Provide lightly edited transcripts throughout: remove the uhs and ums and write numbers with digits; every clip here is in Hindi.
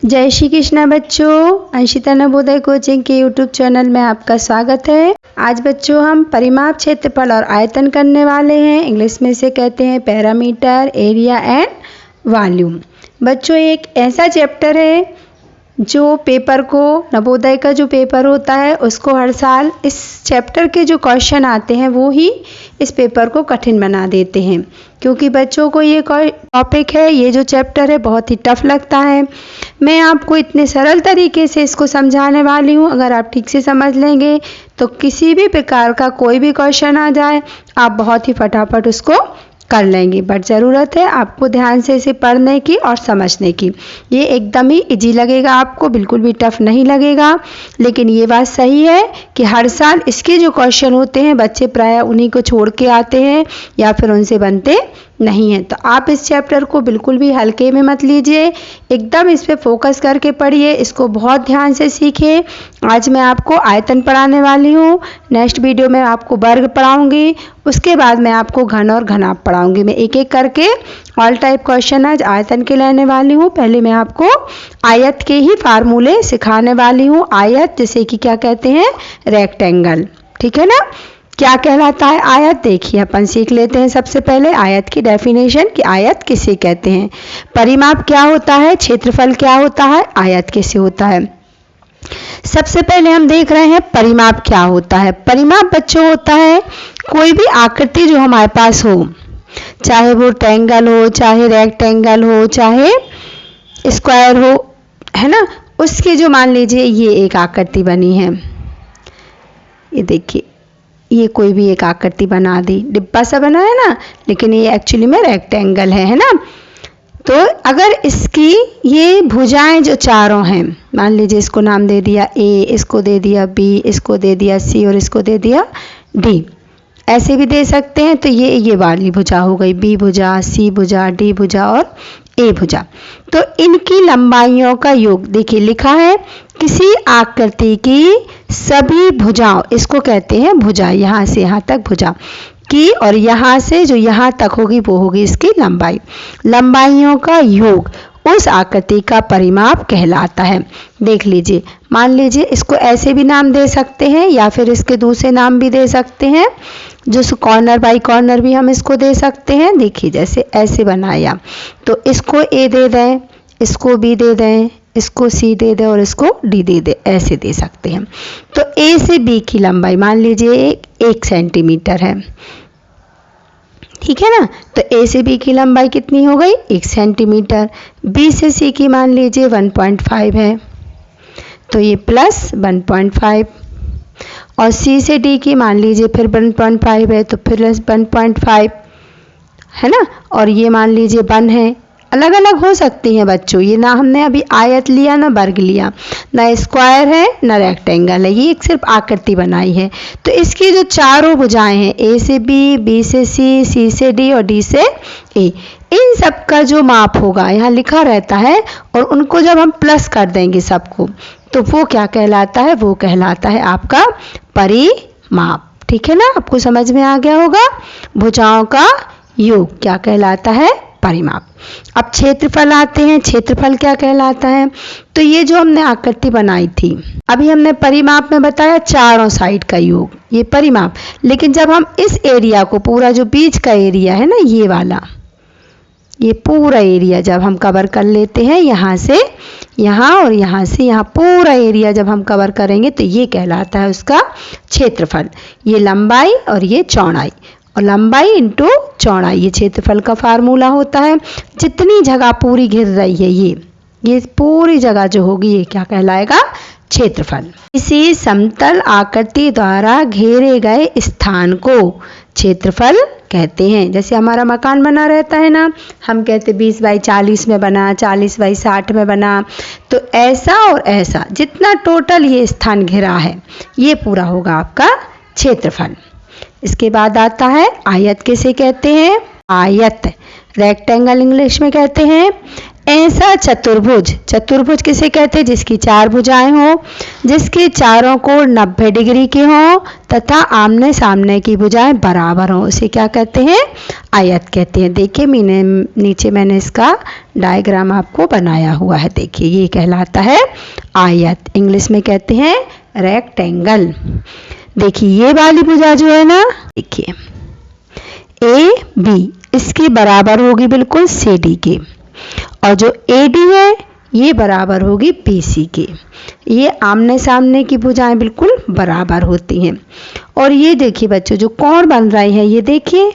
जय श्री कृष्णा बच्चों, अंशिता नवोदय कोचिंग के यूट्यूब चैनल में आपका स्वागत है। आज बच्चों हम परिमाप, क्षेत्रफल और आयतन करने वाले हैं। इंग्लिश में से कहते हैं पैरामीटर, एरिया एंड वॉल्यूम। बच्चों एक ऐसा चैप्टर है जो पेपर को, नवोदय का जो पेपर होता है उसको हर साल इस चैप्टर के जो क्वेश्चन आते हैं वो ही इस पेपर को कठिन बना देते हैं, क्योंकि बच्चों को ये टॉपिक है, ये जो चैप्टर है बहुत ही टफ लगता है। मैं आपको इतने सरल तरीके से इसको समझाने वाली हूँ। अगर आप ठीक से समझ लेंगे तो किसी भी प्रकार का कोई भी क्वेश्चन आ जाए आप बहुत ही फटाफट उसको कर लेंगे। बट ज़रूरत है आपको ध्यान से इसे पढ़ने की और समझने की। ये एकदम ही इजी लगेगा आपको, बिल्कुल भी टफ नहीं लगेगा। लेकिन ये बात सही है कि हर साल इसके जो क्वेश्चन होते हैं बच्चे प्रायः उन्हीं को छोड़ के आते हैं या फिर उनसे बनते नहीं है। तो आप इस चैप्टर को बिल्कुल भी हल्के में मत लीजिए, एकदम इस पे फोकस करके पढ़िए, इसको बहुत ध्यान से सीखिए। आज मैं आपको आयतन पढ़ाने वाली हूँ, नेक्स्ट वीडियो में आपको वर्ग पढ़ाऊँगी, उसके बाद मैं आपको घन और घनाभ पढ़ाऊँगी। मैं एक एक करके ऑल टाइप क्वेश्चन आज आयतन के लेने वाली हूँ। पहले मैं आपको आयत के ही फार्मूले सिखाने वाली हूँ। आयत जैसे कि क्या कहते हैं, रेक्टेंगल, ठीक है ना। क्या कहलाता है आयत, देखिए अपन सीख लेते हैं। सबसे पहले आयत की डेफिनेशन कि आयत किसे कहते हैं, परिमाप क्या होता है, क्षेत्रफल क्या होता है, आयत किसे होता है। सबसे पहले हम देख रहे हैं परिमाप क्या होता है। परिमाप बच्चों होता है कोई भी आकृति जो हमारे पास हो, चाहे वो ट्रायंगल हो, चाहे रेक्टेंगल हो, चाहे स्क्वायर हो, है ना। उसकी जो मान लीजिए ये एक आकृति बनी है, ये देखिए ये कोई भी एक आकृति बना दी, डिब्बा सा बना है ना, लेकिन ये एक्चुअली में रेक्टेंगल है ना। तो अगर इसकी ये भुजाएं जो चारों हैं, मान लीजिए इसको नाम दे दिया ए, इसको दे दिया बी, इसको दे दिया सी और इसको दे दिया डी, ऐसे भी दे सकते हैं। तो ये वाली भुजा हो गई, बी भुजा, सी भुजा, डी भुजा और ए भुजा। तो इनकी लंबाइयों का योग देखिए लिखा है, किसी आकृति की सभी भुजाओं, इसको कहते हैं भुजा, यहाँ से यहाँ तक भुजा की, और यहाँ से जो यहाँ तक होगी वो होगी इसकी लंबाई। लंबाइयों का योग उस आकृति का परिमाप कहलाता है। देख लीजिए, मान लीजिए इसको ऐसे भी नाम दे सकते हैं या फिर इसके दूसरे नाम भी दे सकते हैं, जो कॉर्नर बाई कॉर्नर भी हम इसको दे सकते हैं। देखिए जैसे ऐसे बनाया तो इसको ए दे दें, इसको बी दे दें, इसको सी दे दें और इसको डी दे दें, ऐसे दे सकते हैं। तो ए से बी की लंबाई मान लीजिए 1 सेंटीमीटर है, ठीक है ना। तो ए से बी की लंबाई कितनी हो गई, 1 सेंटीमीटर। बी से सी की मान लीजिए 1.5 है, तो ये प्लस 1.5, और सी से डी की मान लीजिए फिर 1.5 है, तो प्लस 1.5 है ना। और ये मान लीजिए 1 है, अलग अलग हो सकती हैं बच्चों। ये ना हमने अभी आयत लिया ना वर्ग लिया, ना स्क्वायर है ना रेक्टेंगल है, ये एक सिर्फ आकृति बनाई है। तो इसकी जो चारों भुजाएं हैं, ए से बी, बी से सी, सी से डी और डी से ए, इन सब का जो माप होगा यहाँ लिखा रहता है, और उनको जब हम प्लस कर देंगे सबको तो वो क्या कहलाता है, वो कहलाता है आपका परिमाप, ठीक है ना। आपको समझ में आ गया होगा, भुजाओं का योग क्या कहलाता है, परिमाप। अब क्षेत्रफल आते हैं, क्षेत्रफल क्या कहलाता है। तो ये जो हमने आकृति बनाई थी, अभी हमने परिमाप में बताया चारों साइड का योग, ये परिमाप। लेकिन जब हम इस एरिया को, पूरा जो बीच का एरिया है ना, ये वाला, ये पूरा एरिया जब हम कवर कर लेते हैं, यहाँ से यहाँ और यहाँ से यहाँ, पूरा एरिया जब हम कवर करेंगे तो ये कहलाता है उसका क्षेत्रफल। ये लंबाई और ये चौड़ाई, और लंबाई इंटू चौड़ाई, ये क्षेत्रफल का फार्मूला होता है। जितनी जगह पूरी घिर रही है ये पूरी जगह जो होगी ये क्या कहलाएगा, क्षेत्रफल। किसी समतल आकृति द्वारा घेरे गए स्थान को क्षेत्रफल कहते हैं। जैसे हमारा मकान बना रहता है ना, हम कहते 20 बाई 40 में बना, 40 बाई 60 में बना, तो ऐसा और ऐसा जितना टोटल ये स्थान घिरा है ये पूरा होगा आपका क्षेत्रफल। इसके बाद आता है आयत, किसे कहते हैं, आयत, रेक्टेंगल इंग्लिश में कहते हैं। ऐसा चतुर्भुज, चतुर्भुज किसे कहते हैं? जिसकी 4 भुजाएं हो, जिसके चारों कोण 90 डिग्री के हों तथा आमने सामने की भुजाएं बराबर हों, उसे क्या कहते हैं? आयत कहते हैं। देखिए नीचे मैंने इसका डायग्राम आपको बनाया हुआ है। देखिए ये कहलाता है आयत, इंग्लिश में कहते हैं रेक्टेंगल। देखिए ये वाली भुजा जो है ना, देखिए ए बी इसके बराबर होगी बिल्कुल सी डी के, और जो ए डी है ये बराबर होगी बी सी के। ये आमने सामने की भुजाएं बिल्कुल बराबर होती हैं। और ये देखिए बच्चों जो कोण बन रही है, ये देखिए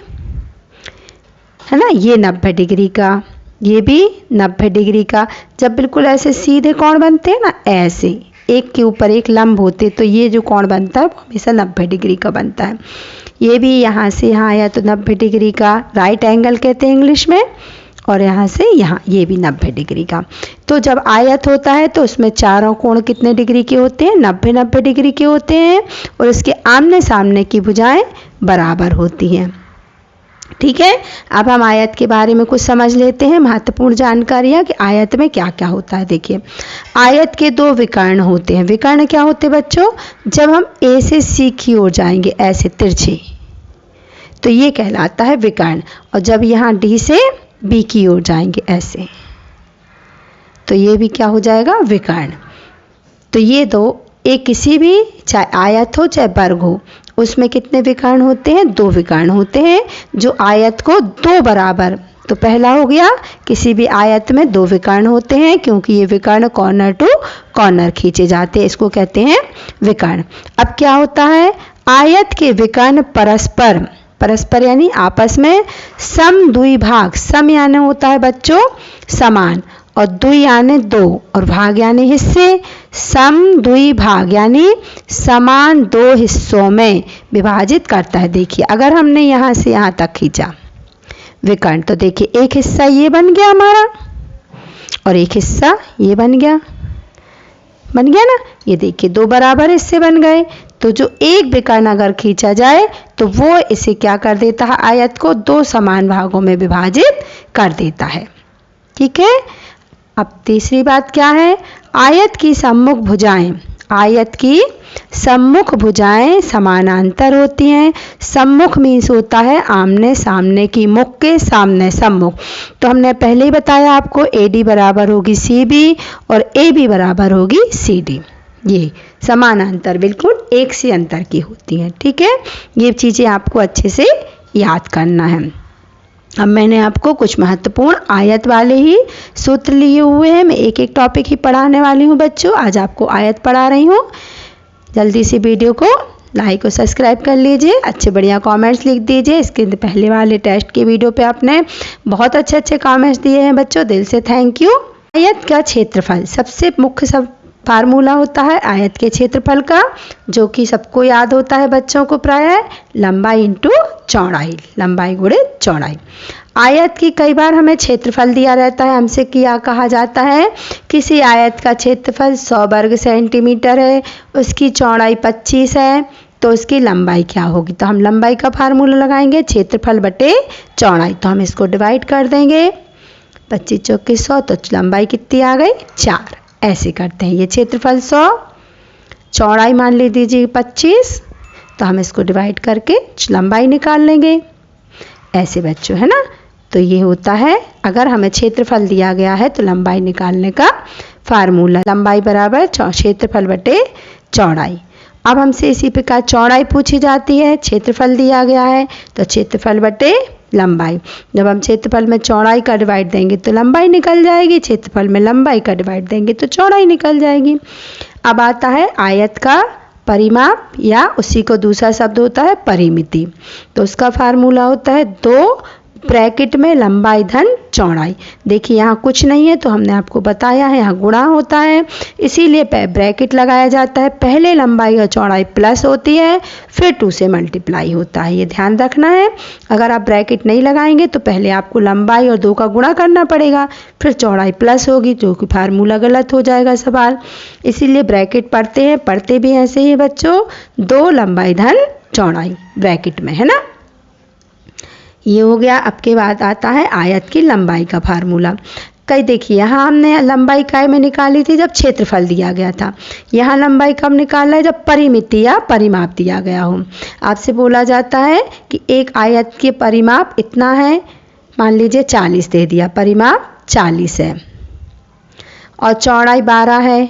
है ना, ये 90 डिग्री का, ये भी 90 डिग्री का। जब बिल्कुल ऐसे सीधे कोण बनते हैं ना, ऐसे एक के ऊपर एक लंब होते, तो ये जो कोण बनता है वो हमेशा 90 डिग्री का बनता है। ये भी यहाँ से यहाँ आया तो 90 डिग्री का, राइट एंगल कहते हैं इंग्लिश में। और यहाँ से यहाँ ये भी 90 डिग्री का। तो जब आयत होता है तो उसमें चारों कोण कितने डिग्री के होते हैं? 90-90 डिग्री के होते हैं, और उसके आमने सामने की भुजाएं बराबर होती हैं। ठीक है, अब हम आयत के बारे में कुछ समझ लेते हैं, महत्वपूर्ण जानकारियाँ कि आयत में क्या क्या होता है। देखिए आयत के 2 विकर्ण होते हैं। विकर्ण क्या होते हैं बच्चों? जब हम ए से सी की ओर जाएंगे ऐसे तिरछे, तो ये कहलाता है विकर्ण। और जब यहाँ डी से बी की ओर जाएंगे ऐसे, तो ये भी क्या हो जाएगा? विकर्ण। तो ये दो, एक किसी भी चाहे आयत हो चाहे वर्ग हो, उसमें कितने विकर्ण होते हैं? 2 विकर्ण होते हैं जो आयत को 2 बराबर। तो पहला हो गया, किसी भी आयत में 2 विकर्ण होते हैं, क्योंकि ये विकर्ण कॉर्नर टू कॉर्नर खींचे जाते हैं, इसको कहते हैं विकर्ण। अब क्या होता है? आयत के विकर्ण परस्पर, परस्पर यानी आपस में समद्विभाग, सम यानी होता है बच्चों समान, और द्वि यानी 2, और भाग यानी हिस्से। समद्विभाग यानी समान 2 हिस्सों में विभाजित करता है। देखिए अगर हमने यहाँ से यहाँ तक खींचा विकर्ण, तो देखिए एक हिस्सा ये बन गया हमारा, और एक हिस्सा ये बन गया ना। ये देखिए 2 बराबर हिस्से बन गए। तो जो एक विकर्ण अगर खींचा जाए तो वो इसे क्या कर देता है? आयत को 2 समान भागों में विभाजित कर देता है। ठीक है, अब तीसरी बात क्या है? आयत की सम्मुख भुजाएं, आयत की सम्मुख भुजाएं समानांतर होती हैं। सम्मुख मीन्स होता है आमने सामने की, मुख के सामने सम्मुख। तो हमने पहले ही बताया आपको, ए डी बराबर होगी सी बी और ए बी बराबर होगी सी डी। ये समानांतर बिल्कुल एक से अंतर की होती हैं। ठीक है, ये चीज़ें आपको अच्छे से याद करना है। अब मैंने आपको कुछ महत्वपूर्ण आयत वाले ही सूत्र लिए हुए हैं। मैं एक एक टॉपिक ही पढ़ाने वाली हूँ बच्चों। आज आपको आयत पढ़ा रही हूँ। जल्दी से वीडियो को लाइक और सब्सक्राइब कर लीजिए, अच्छे बढ़िया कमेंट्स लिख दीजिए। इसके पहले वाले टेस्ट के वीडियो पे आपने बहुत अच्छे कमेंट्स दिए हैं बच्चों, दिल से थैंक यू। आयत का क्षेत्रफल, सबसे मुख्य सब फार्मूला होता है आयत के क्षेत्रफल का, जो कि सबको याद होता है बच्चों को प्रायः, लंबाई इंटू चौड़ाई, लंबाई गुणे चौड़ाई। आयत की कई बार हमें क्षेत्रफल दिया रहता है, हमसे क्या कहा जाता है? किसी आयत का क्षेत्रफल 100 वर्ग सेंटीमीटर है, उसकी चौड़ाई 25 है, तो उसकी लंबाई क्या होगी? तो हम लंबाई का फार्मूला लगाएंगे, क्षेत्रफल बटे चौड़ाई। तो हम इसको डिवाइड कर देंगे, 25 चौके 100, तो लंबाई कितनी आ गई? 4। ऐसे करते हैं। ये क्षेत्रफल 100, चौड़ाई मान लीजिए 25, तो हम इसको डिवाइड करके लंबाई निकाल लेंगे। ऐसे बच्चों है ना। तो ये होता है, अगर हमें क्षेत्रफल दिया गया है तो लंबाई निकालने का फार्मूला, लंबाई बराबर क्षेत्रफल बटे चौड़ाई। अब हमसे इसी प्रकार चौड़ाई पूछी जाती है, क्षेत्रफल दिया गया है तो क्षेत्रफल बटे लंबाई। जब हम क्षेत्रफल में चौड़ाई का डिवाइड देंगे तो लंबाई निकल जाएगी, क्षेत्रफल में लंबाई का डिवाइड देंगे तो चौड़ाई निकल जाएगी। अब आता है आयत का परिमाप, या उसी को दूसरा शब्द होता है परिमिति। तो उसका फार्मूला होता है 2 ब्रैकेट में लंबाई धन चौड़ाई। देखिए यहाँ कुछ नहीं है तो हमने आपको बताया है, यहाँ गुणा होता है, इसीलिए ब्रैकेट लगाया जाता है। पहले लंबाई और चौड़ाई प्लस होती है, फिर 2 से मल्टीप्लाई होता है, ये ध्यान रखना है। अगर आप ब्रैकेट नहीं लगाएंगे तो पहले आपको लंबाई और 2 का गुणा करना पड़ेगा, फिर चौड़ाई प्लस होगी, जो कि फार्मूला गलत हो जाएगा सवाल। इसीलिए ब्रैकेट पढ़ते हैं, पढ़ते भी ऐसे ही बच्चों, 2 लंबाई धन चौड़ाई ब्रैकेट में, है ना। ये हो गया। अब के बाद आता है आयत की लंबाई का फार्मूला। कई देखिए यहाँ हमने लंबाई काय में निकाली थी जब क्षेत्रफल दिया गया था, यहाँ लंबाई कब निकालना है जब परिमिति या परिमाप दिया गया हो। आपसे बोला जाता है कि एक आयत के परिमाप इतना है, मान लीजिए 40 दे दिया, परिमाप 40 है और चौड़ाई 12 है,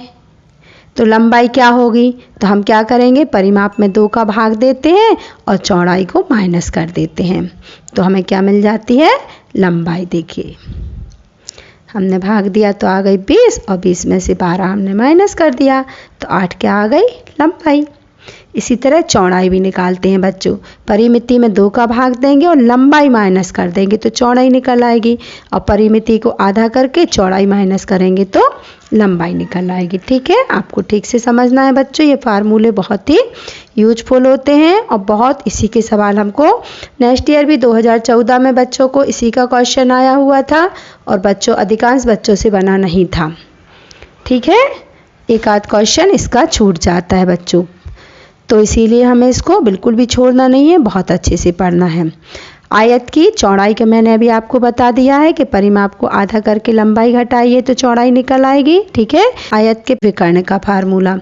तो लंबाई क्या होगी, तो हम क्या करेंगे, परिमाप में 2 का भाग देते हैं और चौड़ाई को माइनस कर देते हैं, तो हमें क्या मिल जाती है, लंबाई। देखिए हमने भाग दिया तो आ गई 20 और 20 में से 12 हमने माइनस कर दिया तो 8 क्या आ गई, लंबाई। इसी तरह चौड़ाई भी निकालते हैं बच्चों, परिमिति में 2 का भाग देंगे और लंबाई माइनस कर देंगे तो चौड़ाई निकल आएगी, और परिमिति को आधा करके चौड़ाई माइनस करेंगे तो लंबाई निकल आएगी। ठीक है, आपको ठीक से समझना है बच्चों, ये फार्मूले बहुत ही यूजफुल होते हैं और बहुत इसी के सवाल हमको नेक्स्ट ईयर भी 2014 में बच्चों को इसी का क्वेश्चन आया हुआ था और बच्चों अधिकांश बच्चों से बना नहीं था। ठीक है, एक आध क्वेश्चन इसका छूट जाता है बच्चों, तो इसीलिए हमें इसको बिल्कुल भी छोड़ना नहीं है, बहुत अच्छे से पढ़ना है। आयत की चौड़ाई का मैंने अभी आपको बता दिया है कि परिमाप को आधा करके लंबाई घटाइए तो चौड़ाई निकल आएगी। ठीक है, आयत के विकर्ण का फार्मूला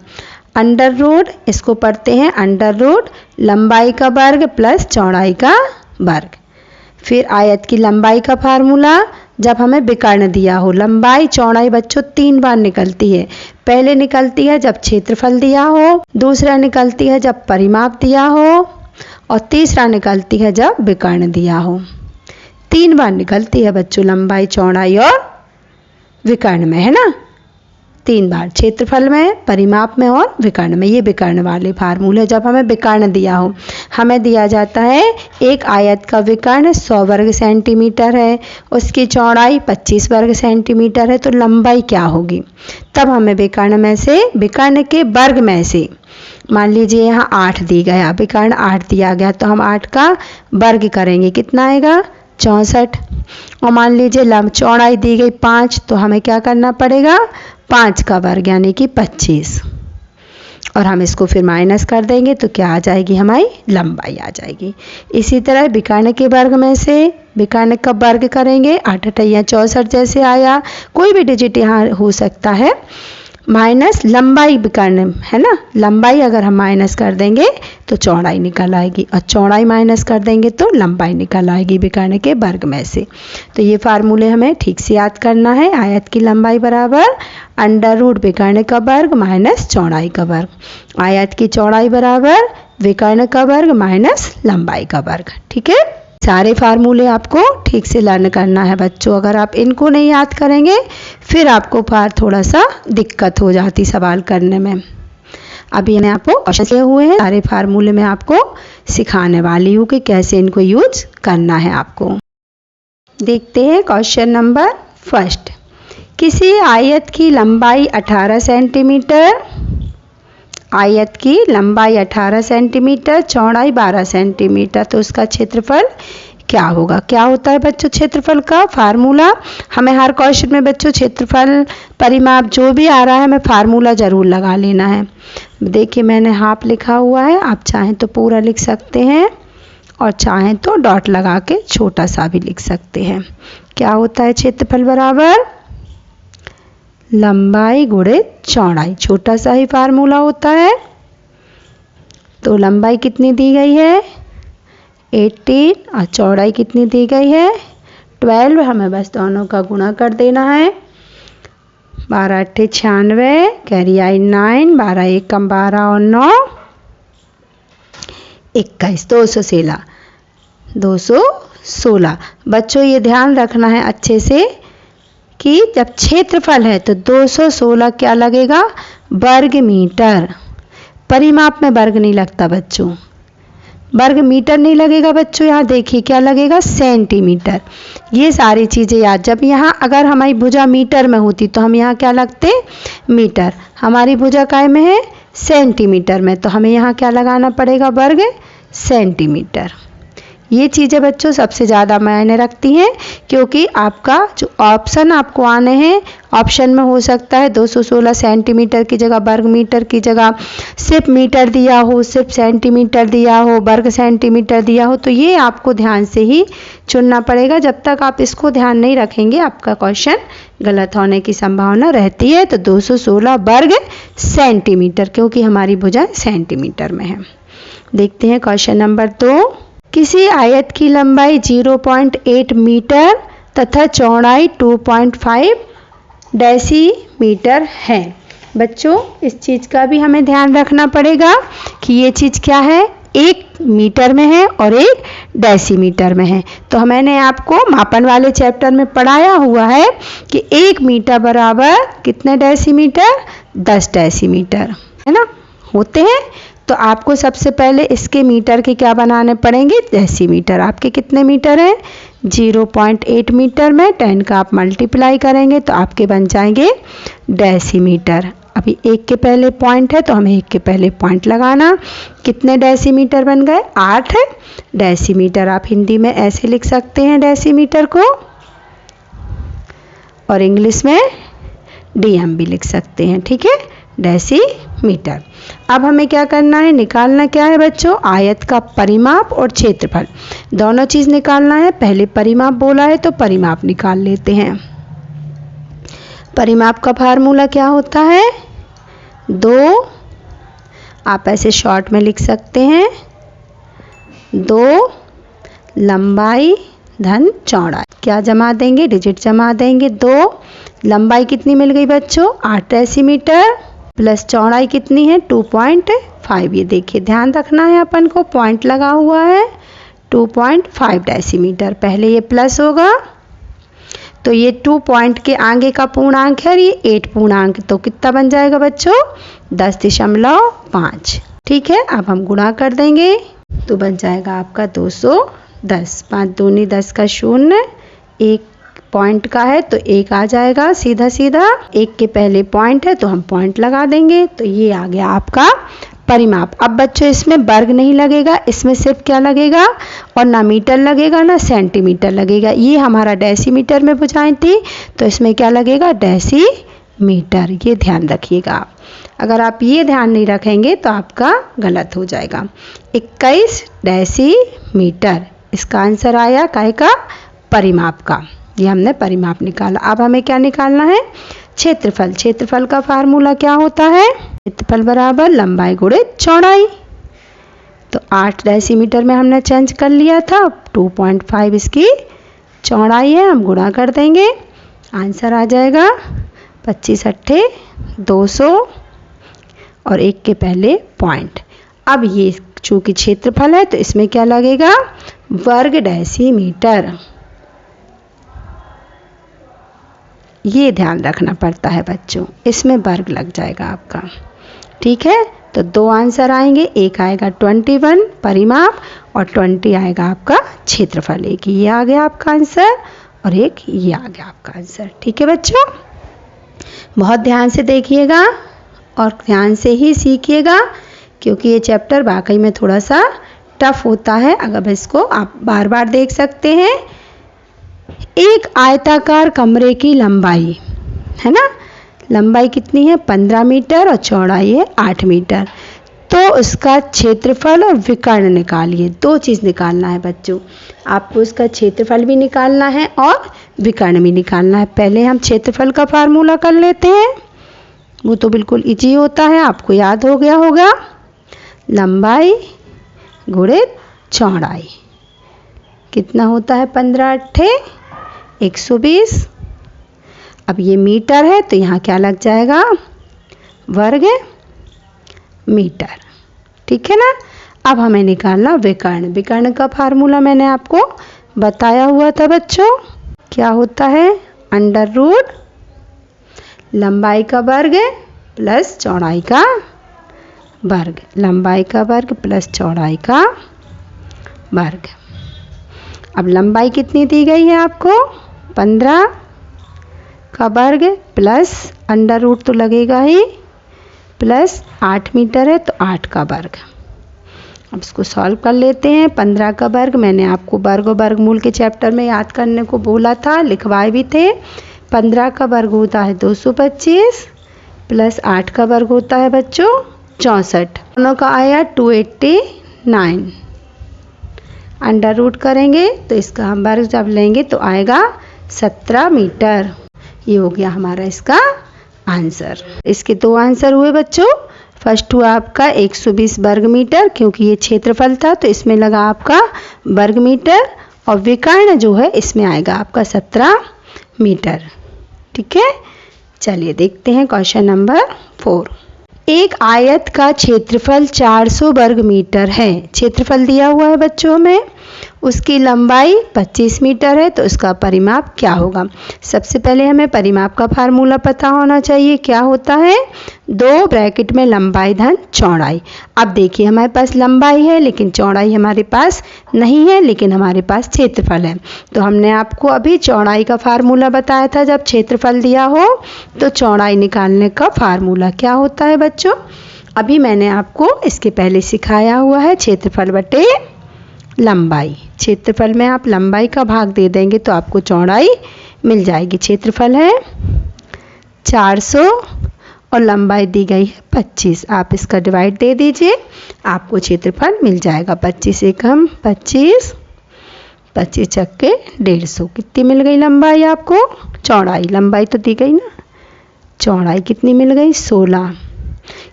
अंडर रूट, इसको पढ़ते हैं अंडर रूट लंबाई का वर्ग प्लस चौड़ाई का वर्ग। फिर आयत की लंबाई का फार्मूला, जब हमें विकर्ण दिया हो, लंबाई चौड़ाई बच्चों 3 बार निकलती है, पहले निकलती है जब क्षेत्रफल दिया हो, दूसरा निकलती है जब परिमाप दिया हो और तीसरा निकलती है जब विकर्ण दिया हो। 3 बार निकलती है बच्चों लंबाई चौड़ाई और विकर्ण में, है ना, 3 बार, क्षेत्रफल में, परिमाप में और विकर्ण में। ये विकर्ण वाले फार्मूले जब हमें विकर्ण दिया हो, हमें दिया जाता है एक आयत का विकर्ण 100 वर्ग सेंटीमीटर है, उसकी चौड़ाई 25 वर्ग सेंटीमीटर है, तो लंबाई क्या होगी, तब हमें विकर्ण में से, विकर्ण के वर्ग में से, मान लीजिए यहाँ 8 दी गया, विकर्ण 8 दिया गया तो हम 8 का वर्ग करेंगे, कितना आएगा, 64। और मान लीजिए चौड़ाई दी गई 5, तो हमें क्या करना पड़ेगा, 5 का वर्ग यानी कि 25, और हम इसको फिर माइनस कर देंगे तो क्या आ जाएगी, हमारी लंबाई आ जाएगी। इसी तरह विकर्ण के वर्ग में से विकर्ण का वर्ग करेंगे, 8 8 64 जैसे आया, कोई भी डिजिट यहाँ हो सकता है, माइनस लंबाई विकर्ण है ना, लंबाई अगर हम माइनस कर देंगे तो चौड़ाई निकल आएगी और चौड़ाई माइनस कर देंगे तो लंबाई निकल आएगी विकर्ण के वर्ग में से। तो ये फार्मूले हमें ठीक से याद करना है, आयत की लंबाई बराबर अंडर रूट विकर्ण का वर्ग माइनस चौड़ाई का वर्ग, आयत की चौड़ाई बराबर विकर्ण का वर्ग माइनस लंबाई का वर्ग। ठीक है, सारे फार्मूले आपको ठीक से लर्न करना है बच्चों, अगर आप इनको नहीं याद करेंगे फिर आपको थोड़ा सा दिक्कत हो जाती सवाल करने में। अभी मैं आपको क्वेश्चन दिए हुए हैं, सारे फार्मूले मैं आपको सिखाने वाली हूँ कि कैसे इनको यूज करना है आपको। देखते हैं क्वेश्चन नंबर फर्स्ट, किसी आयत की लंबाई 18 सेंटीमीटर, आयत की लंबाई 18 सेंटीमीटर, चौड़ाई 12 सेंटीमीटर, तो उसका क्षेत्रफल क्या होगा। क्या होता है बच्चों क्षेत्रफल का फार्मूला, हमें हर क्वेश्चन में बच्चों क्षेत्रफल परिमाप जो भी आ रहा है हमें फार्मूला ज़रूर लगा लेना है। देखिए मैंने हाफ लिखा हुआ है, आप चाहें तो पूरा लिख सकते हैं और चाहें तो डॉट लगा के छोटा सा भी लिख सकते हैं। क्या होता है क्षेत्रफल बराबर लंबाई गुणित चौड़ाई, छोटा सा ही फार्मूला होता है। तो लंबाई कितनी दी गई है 18 और चौड़ाई कितनी दी गई है 12, हमें बस दोनों का गुणा कर देना है। 12 8 96, कैरी आई 9, 12 1 कम 12 और 9 21, 216। बच्चों ये ध्यान रखना है अच्छे से कि जब क्षेत्रफल है तो 216 क्या लगेगा वर्ग मीटर, परिमाप में वर्ग नहीं लगता बच्चों, वर्ग मीटर नहीं लगेगा बच्चों, यहाँ देखिए क्या लगेगा सेंटीमीटर। ये सारी चीज़ें याद, जब यहाँ अगर हमारी भुजा मीटर में होती तो हम यहाँ क्या लगते मीटर, हमारी भुजा काय में है सेंटीमीटर में, तो हमें यहाँ क्या लगाना पड़ेगा वर्ग सेंटीमीटर। ये चीज़ें बच्चों सबसे ज़्यादा मायने रखती हैं, क्योंकि आपका जो ऑप्शन आपको आने हैं, ऑप्शन में हो सकता है 216 सेंटीमीटर की जगह वर्ग मीटर की जगह सिर्फ मीटर दिया हो, सिर्फ सेंटीमीटर दिया हो, वर्ग सेंटीमीटर दिया हो। तो ये आपको ध्यान से ही चुनना पड़ेगा। जब तक आप इसको ध्यान नहीं रखेंगे आपका क्वेश्चन गलत होने की संभावना रहती है। तो 216 वर्ग सेंटीमीटर, क्योंकि हमारी भुजाएं सेंटीमीटर में है। देखते हैं क्वेश्चन नंबर 2। किसी आयत की लंबाई 0.8 मीटर तथा चौड़ाई 2.5 डेसीमीटर है। बच्चों इस चीज़ का भी हमें ध्यान रखना पड़ेगा कि ये चीज़ क्या है, 1 मीटर में है और 1 डेसीमीटर में है। तो मैंने आपको मापन वाले चैप्टर में पढ़ाया हुआ है कि 1 मीटर बराबर कितने डेसीमीटर, 10 डेसीमीटर, है ना, होते हैं। तो आपको सबसे पहले इसके मीटर के क्या बनाने पड़ेंगे, डेसीमीटर। आपके कितने मीटर हैं, 0.8 मीटर में 10 का आप मल्टीप्लाई करेंगे तो आपके बन जाएंगे डेसीमीटर। अभी 1 के पहले पॉइंट है तो हमें 1 के पहले पॉइंट लगाना। कितने डेसीमीटर बन गए, 8 डेसीमीटर। आप हिंदी में ऐसे लिख सकते हैं डेसीमीटर को, और इंग्लिश में डीएम भी लिख सकते हैं, ठीक है, डेसीमीटर। अब हमें क्या करना है, निकालना क्या है बच्चों, आयत का परिमाप और क्षेत्रफल, दोनों चीज़ निकालना है। पहले परिमाप बोला है तो परिमाप निकाल लेते हैं। परिमाप का फार्मूला क्या होता है, 2, आप ऐसे शॉर्ट में लिख सकते हैं, 2 लंबाई धन चौड़ाई। क्या जमा देंगे, डिजिट जमा देंगे। 2 लंबाई कितनी मिल गई बच्चों, 8 डेसीमीटर, प्लस चौड़ाई कितनी है, 2.5। ये देखिए ध्यान रखना है, अपन को पॉइंट लगा हुआ है, 2.5 डेसीमीटर। पहले ये प्लस होगा तो ये 2 पॉइंट के आगे का पूर्णांक है और ये 8 पूर्णांक, तो कितना बन जाएगा बच्चों, 10.5। ठीक है, अब हम गुणा कर देंगे तो बन जाएगा आपका 210। 5 दूनी 10 का 0, 1 पॉइंट का है तो 1 आ जाएगा सीधा सीधा। 1 के पहले पॉइंट है तो हम पॉइंट लगा देंगे, तो ये आ गया आपका परिमाप। अब बच्चों इसमें वर्ग नहीं लगेगा, इसमें सिर्फ क्या लगेगा, और ना मीटर लगेगा ना सेंटीमीटर लगेगा। ये हमारा डेसीमीटर में भुजाएं थी तो इसमें क्या लगेगा, डेसीमीटर। ये ध्यान रखिएगा, अगर आप ये ध्यान नहीं रखेंगे तो आपका गलत हो जाएगा। 21 डेसीमीटर इसका आंसर आया, काय का, परिमाप का। ये हमने परिमाप निकाला। अब हमें क्या निकालना है, क्षेत्रफल। क्षेत्रफल का फार्मूला क्या होता है, क्षेत्रफल बराबर लंबाई गुणे चौड़ाई। तो 8 डेसीमीटर में हमने चेंज कर लिया था, 2.5 इसकी चौड़ाई है, हम गुणा कर देंगे, आंसर आ जाएगा 25 अट्ठे 200 और 1 के पहले पॉइंट। अब ये चूंकि क्षेत्रफल है तो इसमें क्या लगेगा, वर्ग डेसीमीटर। ये ध्यान रखना पड़ता है बच्चों, इसमें वर्ग लग जाएगा आपका। ठीक है, तो 2 आंसर आएंगे, एक आएगा 21 परिमाप और 20 आएगा आपका क्षेत्रफल। एक ये आ गया आपका आंसर और एक ये आ गया आपका आंसर। ठीक है बच्चों, बहुत ध्यान से देखिएगा और ध्यान से ही सीखिएगा, क्योंकि ये चैप्टर वाकई में थोड़ा सा टफ होता है। अगर इसको आप बार बार देख सकते हैं। एक आयताकार कमरे की लंबाई है ना, लंबाई कितनी है 15 मीटर और चौड़ाई है 8 मीटर। तो उसका क्षेत्रफल और विकर्ण निकालिए। 2 चीज़ निकालना है बच्चों, आपको उसका क्षेत्रफल भी निकालना है और विकर्ण भी निकालना है। पहले हम क्षेत्रफल का फार्मूला कर लेते हैं, वो तो बिल्कुल इजी होता है, आपको याद हो गया होगा, लंबाई गुणे चौड़ाई कितना होता है 15 अट्ठे 120। अब ये मीटर है तो यहाँ क्या लग जाएगा, वर्ग मीटर। ठीक है ना। अब हमें निकालना विकर्ण। विकर्ण का फार्मूला मैंने आपको बताया हुआ था बच्चों, क्या होता है, अंडर रूट लंबाई का वर्ग प्लस चौड़ाई का वर्ग, लंबाई का वर्ग प्लस चौड़ाई का वर्ग। अब लंबाई कितनी दी गई है आपको, 15 का वर्ग प्लस अंडर रूट तो लगेगा ही, प्लस 8 मीटर है तो 8 का वर्ग। अब इसको सॉल्व कर लेते हैं। 15 का वर्ग, मैंने आपको वर्ग और वर्गमूल के चैप्टर में याद करने को बोला था, लिखवाए भी थे। 15 का वर्ग होता है 225 प्लस 8 का वर्ग होता है बच्चों 64। दोनों का आया 289। अंडर रूट करेंगे तो इसका हम वर्ग जब लेंगे तो आएगा 17 मीटर। ये हो गया हमारा इसका आंसर। इसके दो आंसर हुए बच्चों। फर्स्ट हुआ आपका 120 वर्ग मीटर, क्योंकि ये क्षेत्रफल था तो इसमें लगा आपका वर्ग मीटर, और विकर्ण जो है इसमें आएगा आपका 17 मीटर। ठीक है, चलिए देखते हैं क्वेश्चन नंबर 4। एक आयत का क्षेत्रफल 400 वर्ग मीटर है। क्षेत्रफल दिया हुआ है बच्चों में, उसकी लंबाई 25 मीटर है, तो उसका परिमाप क्या होगा। सबसे पहले हमें परिमाप का फार्मूला पता होना चाहिए। क्या होता है, 2 ब्रैकेट में लंबाई धन चौड़ाई। अब देखिए हमारे पास लंबाई है लेकिन चौड़ाई हमारे पास नहीं है, लेकिन हमारे पास क्षेत्रफल है। तो हमने आपको अभी चौड़ाई का फार्मूला बताया था, जब क्षेत्रफल दिया हो तो चौड़ाई निकालने का फार्मूला क्या होता है बच्चों। अभी मैंने आपको इसके पहले सिखाया हुआ है, क्षेत्रफल बटे लंबाई। क्षेत्रफल में आप लंबाई का भाग दे देंगे तो आपको चौड़ाई मिल जाएगी। क्षेत्रफल है 400 और लंबाई दी गई है 25। आप इसका डिवाइड दे दीजिए, आपको क्षेत्रफल मिल जाएगा। 25 एकम 25, 25 चक्के 150। कितनी मिल गई लंबाई आपको। चौड़ाई, लंबाई तो दी गई ना, चौड़ाई कितनी मिल गई 16।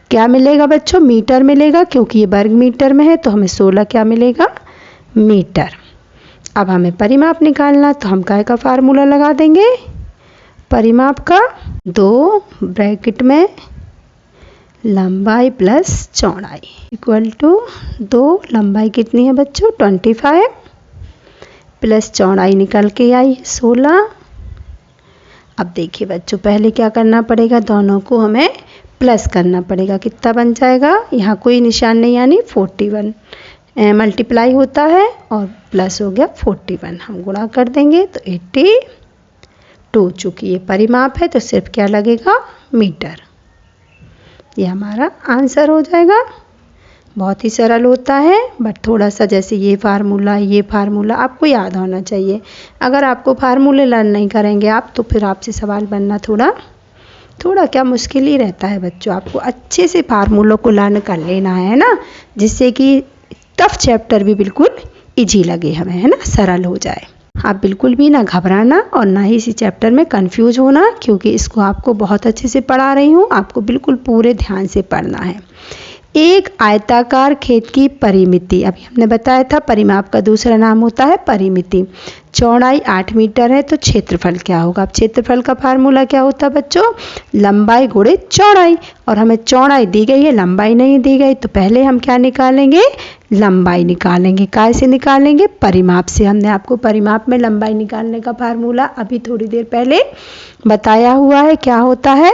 क्या मिलेगा बच्चों, मीटर मिलेगा, क्योंकि ये वर्ग मीटर में है तो हमें 16 क्या मिलेगा, मीटर। अब हमें परिमाप निकालना, तो हम काय का फार्मूला लगा देंगे, परिमाप का। 2 ब्रैकेट में लंबाई प्लस चौड़ाई इक्वल टू 2, लंबाई कितनी है बच्चों 25 प्लस चौड़ाई निकल के आई 16। अब देखिए बच्चों, पहले क्या करना पड़ेगा, दोनों को हमें प्लस करना पड़ेगा। कितना बन जाएगा, यहाँ कोई निशान नहीं, यानी 41 मल्टीप्लाई होता है और प्लस हो गया 41। हम गुणा कर देंगे तो 82। चूँकि ये परिमाप है तो सिर्फ क्या लगेगा, मीटर। ये हमारा आंसर हो जाएगा। बहुत ही सरल होता है, बट थोड़ा सा जैसे ये फार्मूला आपको याद होना चाहिए। अगर आपको फार्मूले लर्न नहीं करेंगे आप, तो फिर आपसे सवाल बनना थोड़ा क्या मुश्किल ही रहता है बच्चों। आपको अच्छे से फार्मूलों को लर्न कर लेना है ना, जिससे कि टफ चैप्टर भी बिल्कुल इजी लगे हमें, है ना, सरल हो जाए। आप बिल्कुल भी ना घबराना और ना ही इसी चैप्टर में कंफ्यूज होना, क्योंकि इसको आपको बहुत अच्छे से पढ़ा रही हूँ। आपको बिल्कुल पूरे ध्यान से पढ़ना है। एक आयताकार खेत की परिमिति, अभी हमने बताया था परिमाप का दूसरा नाम होता है परिमिति। चौड़ाई 8 मीटर है, तो क्षेत्रफल क्या होगा। अब क्षेत्रफल का फार्मूला क्या होता है बच्चों, लंबाई गुणे चौड़ाई। और हमें चौड़ाई दी गई है, लंबाई नहीं दी गई, तो पहले हम क्या निकालेंगे, लंबाई निकालेंगे। कैसे निकालेंगे, परिमाप से। हमने आपको परिमाप में लंबाई निकालने का फार्मूला अभी थोड़ी देर पहले बताया हुआ है। क्या होता है,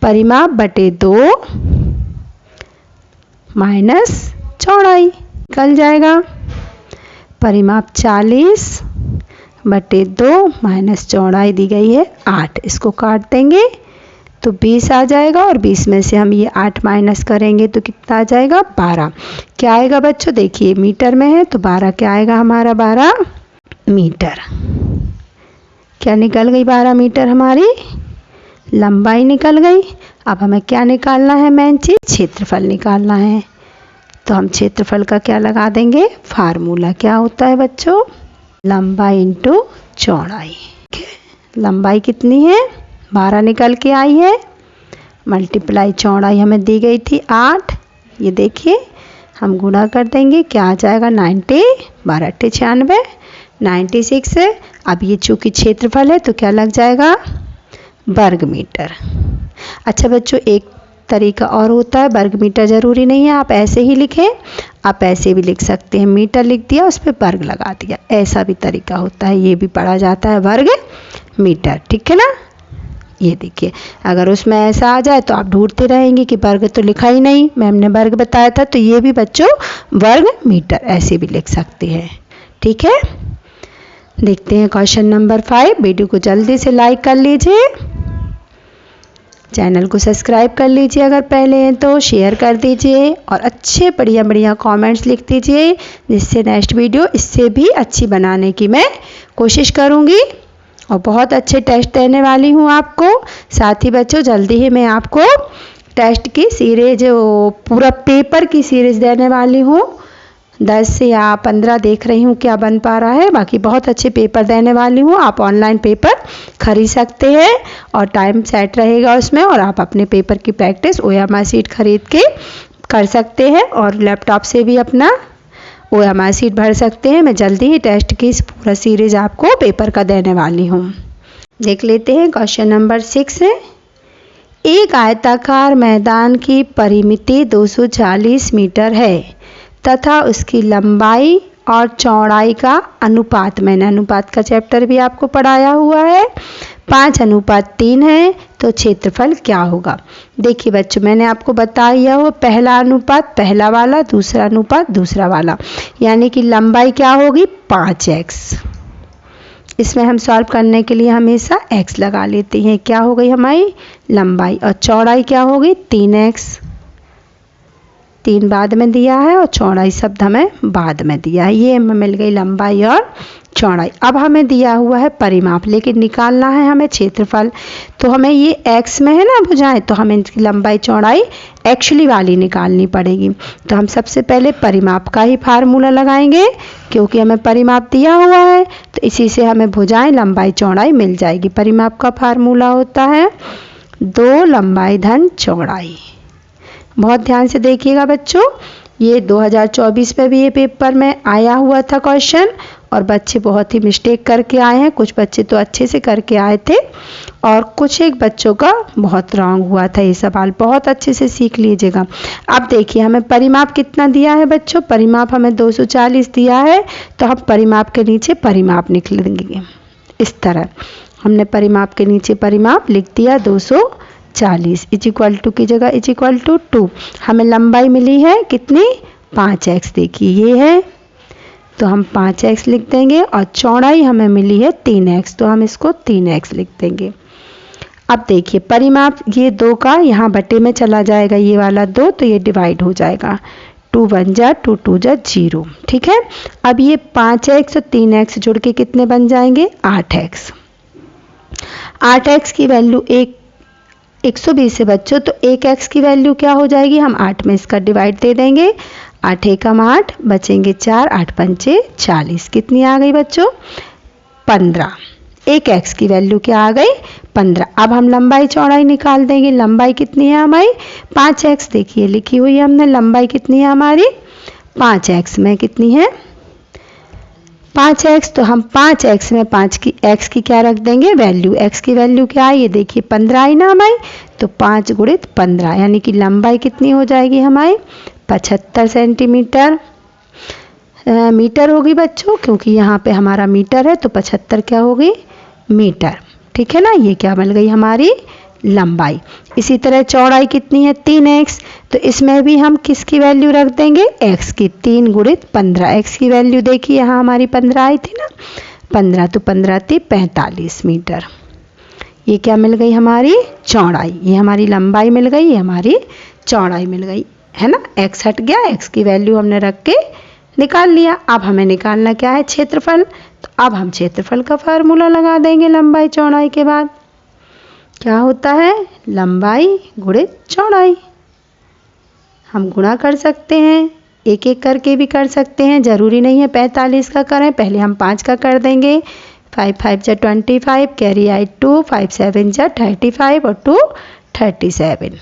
परिमाप बटे 2 माइनस चौड़ाई निकल जाएगा। परिमाप 40 बटे 2 माइनस चौड़ाई दी गई है 8। इसको काट देंगे तो 20 आ जाएगा, और 20 में से हम ये 8 माइनस करेंगे तो कितना आ जाएगा 12। क्या आएगा बच्चों, देखिए मीटर में है तो 12 क्या आएगा हमारा, 12 मीटर। क्या निकल गई, 12 मीटर हमारी लंबाई निकल गई। अब हमें क्या निकालना है, मेन चीज़ क्षेत्रफल निकालना है। तो हम क्षेत्रफल का क्या लगा देंगे, फार्मूला। क्या होता है बच्चों, लंबाई इंटू चौड़ाई। लंबाई कितनी है 12 निकल के आई है, मल्टीप्लाई चौड़ाई हमें दी गई थी 8। ये देखिए हम गुणा कर देंगे, क्या आ जाएगा 90, 12 96, 96 है। अब ये चूँकि क्षेत्रफल है तो क्या लग जाएगा, वर्ग मीटर। अच्छा बच्चों, एक तरीका और होता है, वर्ग मीटर ज़रूरी नहीं है आप ऐसे ही लिखें, आप ऐसे भी लिख सकते हैं। मीटर लिख दिया, उस पर वर्ग लगा दिया, ऐसा भी तरीका होता है। ये भी पढ़ा जाता है वर्ग मीटर, ठीक है ना। ये देखिए, अगर उसमें ऐसा आ जाए तो आप ढूंढते रहेंगे कि वर्ग तो लिखा ही नहीं, मैम ने वर्ग बताया था, तो ये भी बच्चों वर्ग मीटर ऐसे भी लिख सकते हैं, ठीक है। देखते हैं क्वेश्चन नंबर 5। वीडियो को जल्दी से लाइक कर लीजिए। चैनल को सब्सक्राइब कर लीजिए अगर पहले हैं तो, शेयर कर दीजिए और अच्छे बढ़िया बढ़िया कमेंट्स लिख दीजिए, जिससे नेक्स्ट वीडियो इससे भी अच्छी बनाने की मैं कोशिश करूँगी। और बहुत अच्छे टेस्ट देने वाली हूँ आपको। साथ ही बच्चों जल्दी ही मैं आपको टेस्ट की सीरीज, पूरा पेपर की सीरीज देने वाली हूँ। 10 या 15 देख रही हूँ क्या बन पा रहा है, बाकी बहुत अच्छे पेपर देने वाली हूँ। आप ऑनलाइन पेपर खरीद सकते हैं और टाइम सेट रहेगा उसमें, और आप अपने पेपर की प्रैक्टिस OMR शीट खरीद के कर सकते हैं और लैपटॉप से भी अपना OMR शीट भर सकते हैं। मैं जल्दी ही टेस्ट की इस पूरा सीरीज आपको पेपर का देने वाली हूँ। देख लेते हैं क्वेश्चन नंबर 6 है। एक आयताकार मैदान की परिमिति 240 मीटर है तथा उसकी लंबाई और चौड़ाई का अनुपात, मैंने अनुपात का चैप्टर भी आपको पढ़ाया हुआ है, 5:3 है, तो क्षेत्रफल क्या होगा। देखिए बच्चों, मैंने आपको बताया हो पहला अनुपात पहला वाला, दूसरा अनुपात दूसरा वाला, यानी कि लंबाई क्या होगी 5x। इसमें हम सॉल्व करने के लिए हमेशा x लगा लेते हैं। क्या हो गई हमारी लंबाई, और चौड़ाई क्या होगी 3x। 3 बाद में दिया है और चौड़ाई शब्द हमें बाद में दिया है। ये हमें मिल गई लंबाई और चौड़ाई। अब हमें दिया हुआ है परिमाप, लेकिन निकालना है हमें क्षेत्रफल। तो हमें ये x में है ना भुजाएं, तो हमें इसकी लंबाई चौड़ाई एक्चुअली वाली निकालनी पड़ेगी। तो हम सबसे पहले परिमाप का ही फार्मूला लगाएंगे, क्योंकि हमें परिमाप दिया हुआ है, तो इसी से हमें भुजाएं लंबाई चौड़ाई मिल जाएगी। परिमाप का फार्मूला होता है 2 लंबाई धन चौड़ाई। बहुत ध्यान से देखिएगा बच्चों, ये 2024 में भी ये पेपर में आया हुआ था क्वेश्चन, और बच्चे बहुत ही मिस्टेक करके आए हैं। कुछ बच्चे तो अच्छे से करके आए थे और कुछ एक बच्चों का बहुत रॉन्ग हुआ था ये सवाल। बहुत अच्छे से सीख लीजिएगा। अब देखिए हमें परिमाप कितना दिया है बच्चों, परिमाप हमें 240 दिया है, तो हम परिमाप के नीचे परिमाप लिख लेंगे। इस तरह हमने परिमाप के नीचे परिमाप लिख दिया 240 = की जगह =2। हमें लंबाई मिली है कितनी 5x, देखिए ये है, तो हम 5x लिख देंगे, और चौड़ाई हमें मिली है 3x, तो हम इसको 3x लिख देंगे। अब देखिए परिमाप ये 2 का यहाँ बटे में चला जाएगा, ये वाला 2, तो ये डिवाइड हो जाएगा, 2 1 जा 2 2 जा 0। ठीक है, अब ये 5x और 3x जुड़ के कितने बन जाएंगे 8x। 8x की वैल्यू 120 से बच्चों, तो 1x की वैल्यू क्या हो जाएगी, हम 8 में इसका डिवाइड दे देंगे, 8 एकम 8, बचेंगे 4, 8 पंचे 40, कितनी आ गई बच्चों 15। 1x की वैल्यू क्या आ गई 15। अब हम लंबाई चौड़ाई निकाल देंगे। लंबाई कितनी है हमारी 5x, देखिए लिखी हुई है हमने, लंबाई कितनी है हमारी 5x में कितनी है 5x, तो हम 5x में 5 की x की क्या रख देंगे वैल्यू। x की वैल्यू क्या है, ये देखिए 15 आई ना हमारी, तो 5 × 15, यानी कि लंबाई कितनी हो जाएगी हमारी 75 सेंटीमीटर। मीटर होगी बच्चों, क्योंकि यहाँ पे हमारा मीटर है, तो 75 क्या होगी मीटर। ठीक है ना, ये क्या मिल गई हमारी लंबाई। इसी तरह चौड़ाई कितनी है 3x, तो इसमें भी हम किसकी वैल्यू रख देंगे x की, 3 × 15। x की वैल्यू देखिए यहाँ हमारी 15 आई थी ना, 15, तो 15 × 3 45 मीटर। ये क्या मिल गई हमारी चौड़ाई, ये हमारी लंबाई मिल गई, ये हमारी चौड़ाई मिल गई, है ना। x हट गया, x की वैल्यू हमने रख के निकाल लिया। अब हमें निकालना क्या है क्षेत्रफल, तो अब हम क्षेत्रफल का फार्मूला लगा देंगे लंबाई चौड़ाई के बाद। क्या होता है लंबाई × चौड़ाई। हम गुणा कर सकते हैं, एक एक करके भी कर सकते हैं, ज़रूरी नहीं है 45 का करें, पहले हम 5 का कर देंगे। 5 5 जा 25, कैरी आई 2, 5 7 जा 35 और 2 37।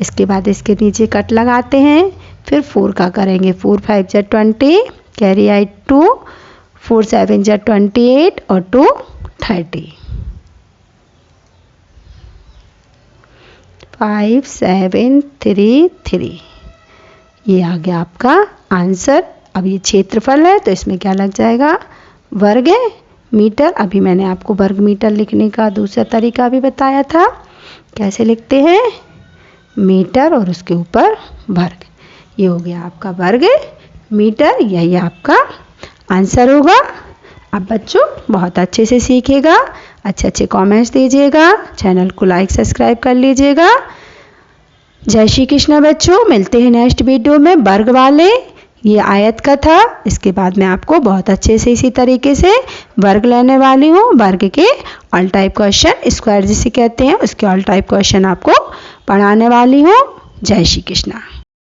इसके बाद इसके नीचे कट लगाते हैं, फिर 4 का करेंगे। 4 5 जा 20, कैरी आई 2, 4 7 जा 28 और 2 30। 5 7 3 3, ये आ गया आपका आंसर। अब ये क्षेत्रफल है, तो इसमें क्या लग जाएगा वर्ग मीटर। अभी मैंने आपको वर्ग मीटर लिखने का दूसरा तरीका भी बताया था, कैसे लिखते हैं मीटर और उसके ऊपर वर्ग। ये हो गया आपका वर्ग मीटर, यही आपका आंसर होगा। अब बच्चों बहुत अच्छे से सीखेगा, अच्छे अच्छे कमेंट्स दीजिएगा, चैनल को लाइक सब्सक्राइब कर लीजिएगा। जय श्री कृष्ण बच्चों, मिलते हैं नेक्स्ट वीडियो में। वर्ग वाले ये आयत का था, इसके बाद मैं आपको बहुत अच्छे से इसी तरीके से वर्ग लेने वाली हूँ। वर्ग के ऑल टाइप क्वेश्चन, स्क्वायर जिसे कहते हैं, उसके ऑल टाइप क्वेश्चन आपको पढ़ाने वाली हूँ। जय श्री कृष्ण।